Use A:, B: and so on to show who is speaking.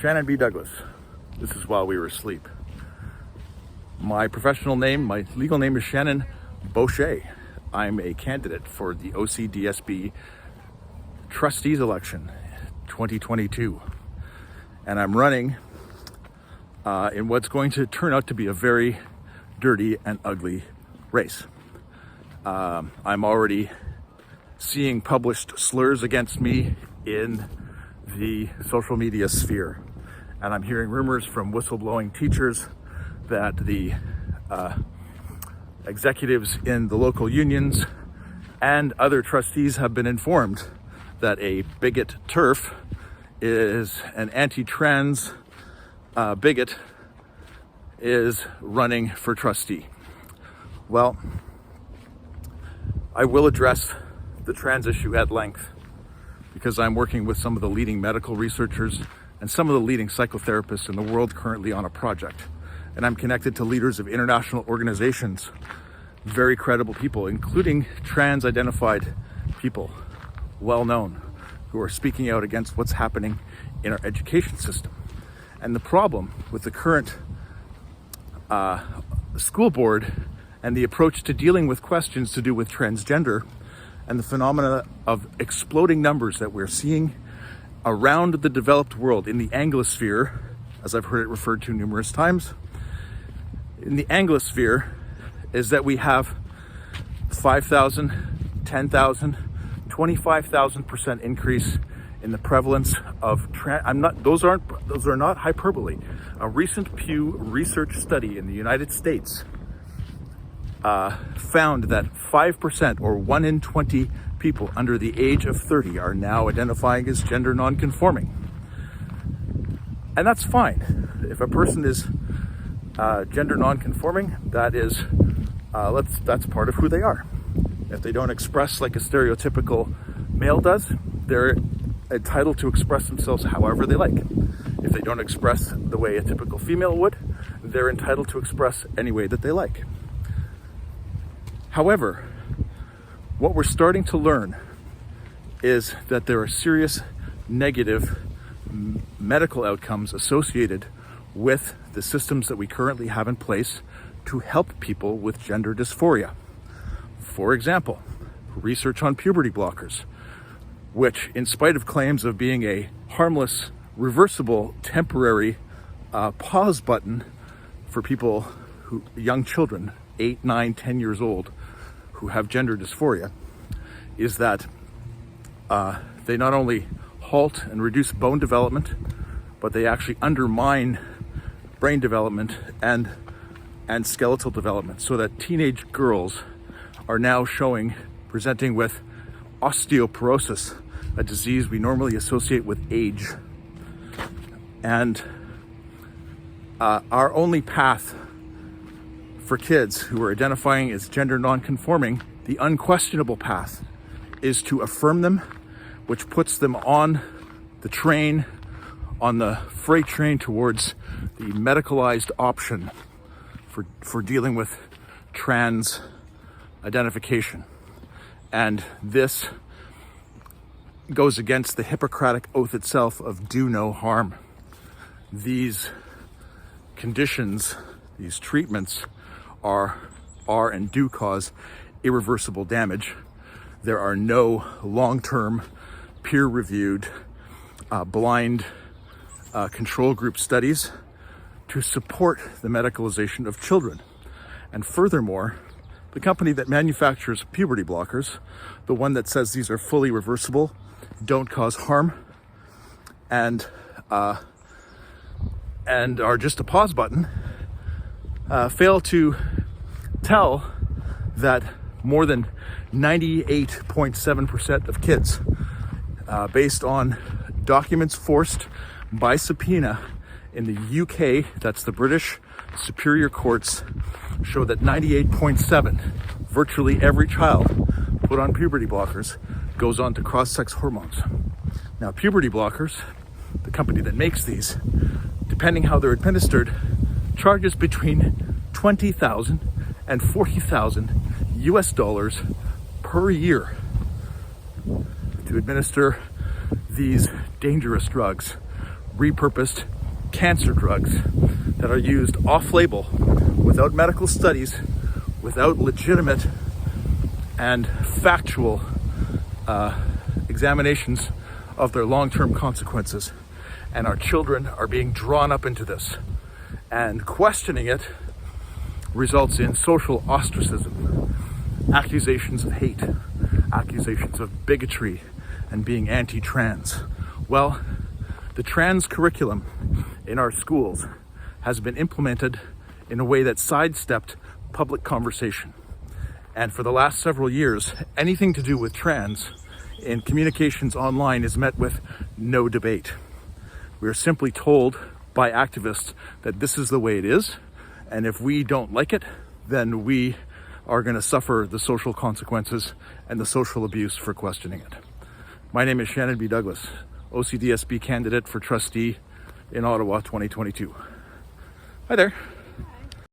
A: Shannon B. Douglas. This is while we were asleep. My professional name, my legal name is Shannon Boucher. I'm a candidate for the OCDSB Trustees election 2022. And I'm running in what's going to turn out to be a very dirty and ugly race. I'm already seeing published slurs against me in the social media sphere. And I'm hearing rumors from whistleblowing teachers that the executives in the local unions and other trustees have been informed that a bigot TERF is an anti-trans bigot is running for trustee. Well, I will address the trans issue at length because I'm working with some of the leading medical researchers and some of the leading psychotherapists in the world currently on a project. And I'm connected to leaders of international organizations, very credible people, including trans-identified people, well known, who are speaking out against what's happening in our education system. And the problem with the current school board and the approach to dealing with questions to do with transgender and the phenomena of exploding numbers that we're seeing around the developed world in the Anglosphere, as I've heard it referred to numerous times, in the Anglosphere, is that we have 5,000, 10,000, 25,000% increase in the prevalence of those are not hyperbole. A recent Pew Research study in the United States found that 5% or 1 in 20 people under the age of 30 are now identifying as gender non-conforming. And that's fine. If a person is gender non-conforming, that's part of who they are. If they don't express like a stereotypical male does, they're entitled to express themselves however they like. If they don't express the way a typical female would, they're entitled to express any way that they like. However, what we're starting to learn is that there are serious negative medical outcomes associated with the systems that we currently have in place to help people with gender dysphoria. For example, research on puberty blockers, which, in spite of claims of being a harmless, reversible, temporary pause button for people young children, 8, 9, 10 years old, who have gender dysphoria, is that they not only halt and reduce bone development, but they actually undermine brain development and skeletal development, so that teenage girls are now presenting with osteoporosis, a disease we normally associate with age. And our only path for kids who are identifying as gender non-conforming, the unquestionable path, is to affirm them, which puts them on the train, on the freight train towards the medicalized option for dealing with trans identification. And this goes against the Hippocratic oath itself of do no harm. These conditions, these treatments are and do cause irreversible damage. There are no long-term, peer-reviewed, blind control group studies to support the medicalization of children. And furthermore, the company that manufactures puberty blockers, the one that says these are fully reversible, don't cause harm, and are just a pause button, fail to tell that more than 98.7% of kids, based on documents forced by subpoena in the UK, that's the British Superior Courts, show that 98.7, virtually every child put on puberty blockers goes on to cross-sex hormones. Now, puberty blockers, the company that makes these, depending how they're administered, charges between $20,000 and $40,000 US dollars per year to administer these dangerous drugs repurposed cancer drugs that are used off-label without medical studies, without legitimate and factual examinations of their long-term consequences. And our children are being drawn up into this. And questioning it results in social ostracism, accusations of hate, accusations of bigotry, and being anti-trans. Well, the trans curriculum in our schools has been implemented in a way that sidestepped public conversation. And for the last several years, anything to do with trans in communications online is met with no debate. We are simply told by activists that this is the way it is, and if we don't like it, then we are going to suffer the social consequences and the social abuse for questioning it. My name is Shannon B. Douglas, OCDSB candidate for trustee in Ottawa 2022. Hi there.